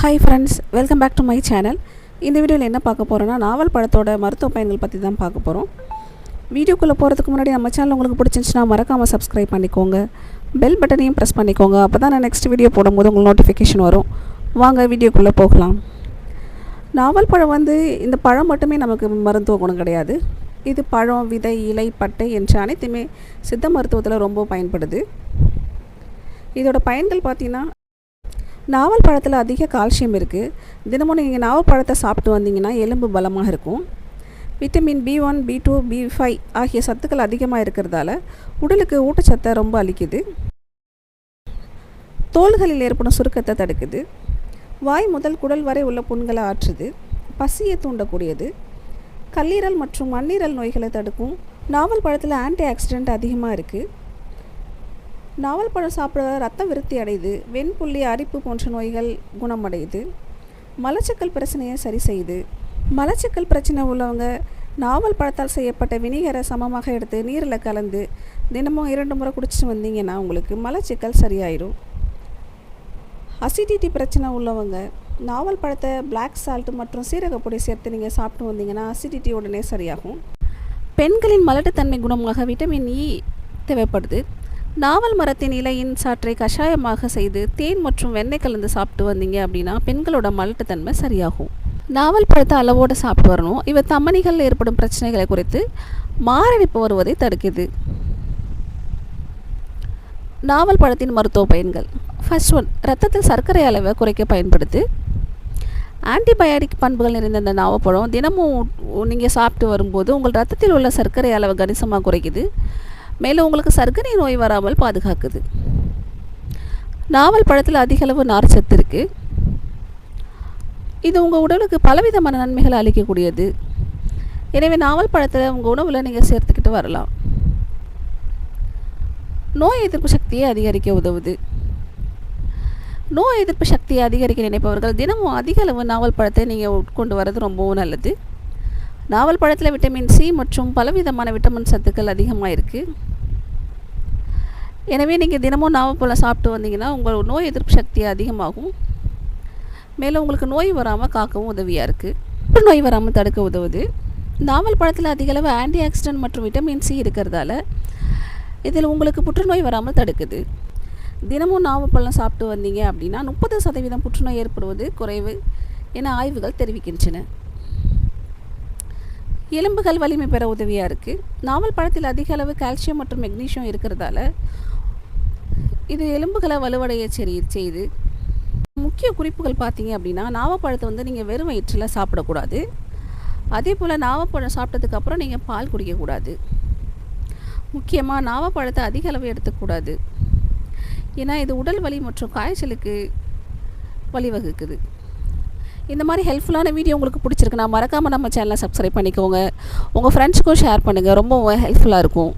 Hi friends, welcome back to my channel. இந்த வீடியோவில் என்ன பார்க்க போகிறோன்னா, நாவல் பழத்தோட மருத்துவ பயன்கள் பற்றி தான் பார்க்க போகிறோம். வீடியோக்குள்ளே போகிறதுக்கு முன்னாடி நம்ம சேனல் உங்களுக்கு பிடிச்சிருந்துச்சுன்னா மறக்காமல் சப்ஸ்கிரைப் பண்ணிக்கோங்க. பெல் பட்டனையும் ப்ரெஸ் பண்ணிக்கோங்க. அப்போ தான் நான் நெக்ஸ்ட் வீடியோ போடும்போது உங்களுக்கு நோட்டிஃபிகேஷன் வரும். வாங்க வீடியோக்குள்ளே போகலாம். நாவல் பழம் இந்த பழம் மட்டுமே நமக்கு மருத்துவ குணம் கிடையாது. இது பழம், விதை, இலை, பட்டை என்ற அனைத்துமே சித்த மருத்துவத்தில் ரொம்ப பயன்படுது. இதோட பயன்கள் பார்த்திங்கன்னா, நாவல் பழத்தில் அதிக கால்சியம் இருக்குது. தினமும் நீங்கள் நாவல் பழத்தை சாப்பிட்டு வந்தீங்கன்னா எலும்பு பலமாக இருக்கும். விட்டமின் B1, B2, B5 ஆகிய சத்துக்கள் அதிகமாக இருக்கிறதால உடலுக்கு ஊட்டச்சத்தை ரொம்ப அளிக்குது. தோள்களில் ஏற்படும் சுருக்கத்தை தடுக்குது. வாய் முதல் குடல் வரை உள்ள புண்களை ஆற்றுது. பசியை தூண்டக்கூடியது. கல்லீரல் மற்றும் மண்ணீரல் நோய்களை தடுக்கும். நாவல் பழத்தில் ஆன்டி ஆக்சிடென்ட் அதிகமாக இருக்குது. நாவல் பழம் சாப்பிட ரத்தம் விருத்தி அடையுது. வெண்புள்ளி, அரிப்பு போன்ற நோய்கள் குணமடையுது. மலச்சிக்கல் பிரச்சனையை சரி செய்யுது. மலச்சிக்கல் பிரச்சனை உள்ளவங்க நாவல் பழத்தால் செய்யப்பட்ட வினிகரை சமமாக எடுத்து நீரில் கலந்து தினமும் 2 முறை குடிச்சிட்டு வந்தீங்கன்னா உங்களுக்கு மலச்சிக்கல் சரியாயிடும். அசிடிட்டி பிரச்சனை உள்ளவங்க நாவல் பழத்தை பிளாக் சால்ட் மற்றும் சீரகப்பொடி சேர்த்து நீங்கள் சாப்பிட்டு வந்தீங்கன்னா அசிடிட்டி உடனே சரியாகும். பெண்களின் மலட்டுத்தன்மை குணமாக விட்டமின் E தேவைப்படுது. நாவல் மரத்தின் இலையின் சாற்றை கஷாயமாக செய்து தேன் மற்றும் வெண்ணெய் கலந்து சாப்பிட்டு வந்தீங்க அப்படின்னா பெண்களோட மலட்டுத்தன்மை சரியாகும். நாவல் பழத்தை அளவோடு சாப்பிட்டு வரணும். இவை தமனிகளில் ஏற்படும் பிரச்சனைகளை குறித்து மாரடைப்பு வருவதை தடுக்குது. நாவல் பழத்தின் மருத்துவ பயன்கள். ஃபர்ஸ்ட் ஒன், ரத்தத்தில் சர்க்கரை அளவை குறைக்க பயன்படுது. ஆன்டிபயாட்டிக் பண்புகள் நிறைந்த இந்த நாவப்பழம் தினமும் நீங்கள் சாப்பிட்டு வரும்போது உங்கள் ரத்தத்தில் உள்ள சர்க்கரை அளவை கணிசமாக குறைக்குது. மேலும் உங்களுக்கு சர்க்கரை நோய் வராமல் பாதுகாக்குது. நாவல் பழத்தில் அதிகளவு நார்ச்சத்து இருக்குது. இது உங்கள் உடலுக்கு பலவிதமான நன்மைகளை அளிக்கக்கூடியது. எனவே நாவல் பழத்தில் உங்கள் உணவில் நீங்கள் சேர்த்துக்கிட்டு வரலாம். நோய் எதிர்ப்பு சக்தியை அதிகரிக்க உதவுது. நோய் எதிர்ப்பு சக்தியை அதிகரிக்க நினைப்பவர்கள் தினமும் அதிக அளவு நாவல் பழத்தை நீங்கள் உட்கொண்டு வர்றது ரொம்பவும் நல்லது. நாவல் பழத்தில் விட்டமின் C மற்றும் பலவிதமான விட்டமின் சத்துக்கள் அதிகமாக இருக்குது. எனவே நீங்கள் தினமும் நாவல் பழம் சாப்பிட்டு வந்தீங்கன்னா உங்கள் நோய் எதிர்ப்பு சக்தி அதிகமாகும். மேலும் உங்களுக்கு நோய் வராமல் காக்கவும் உதவியாக இருக்குது. புற்றுநோய் வராமல் தடுக்க உதவுது. நாவல் பழத்தில் அதிகளவு ஆன்டி ஆக்சிடென்ட் மற்றும் விட்டமின் C இருக்கிறதால இதில் உங்களுக்கு புற்றுநோய் வராமல் தடுக்குது. தினமும் நாவல் பழம் சாப்பிட்டு வந்தீங்க அப்படின்னா 30% புற்றுநோய் ஏற்படுவது குறைவு என ஆய்வுகள் தெரிவிக்கின்றன. எலும்புகள் வலிமை பெற உதவியாக இருக்குது. நாவல் பழத்தில் அதிக அளவு கால்சியம் மற்றும் மெக்னீஷியம் இருக்கிறதால இது எலும்புகளை வலுவடைய செய்யுது. முக்கிய குறிப்புகள் பார்த்தீங்க அப்படின்னா, நாவப்பழத்தை நீங்கள் வெறும் வயிற்றில் சாப்பிடக்கூடாது. அதே போல் நாவப்பழம் சாப்பிட்டதுக்கப்புறம் நீங்கள் பால் குடிக்கக்கூடாது. முக்கியமாக நாவப்பழத்தை அதிக அளவு எடுத்துக்கூடாது. ஏன்னா இது உடல் வலி மற்றும் காய்ச்சலுக்கு வழிவகுக்குது. இந்த மாதிரி ஹெல்ப்ஃபுல்லான வீடியோ உங்களுக்கு பிடிச்சிருக்குன்னா மறக்காமல் நம்ம சேனலை சப்ஸ்கிரைப் பண்ணிக்கோங்க. உங்கள் ஃப்ரெண்ட்ஸுக்கும் ஷேர் பண்ணுங்கள். ரொம்ப ஹெல்ப்ஃபுல்லாக இருக்கும்.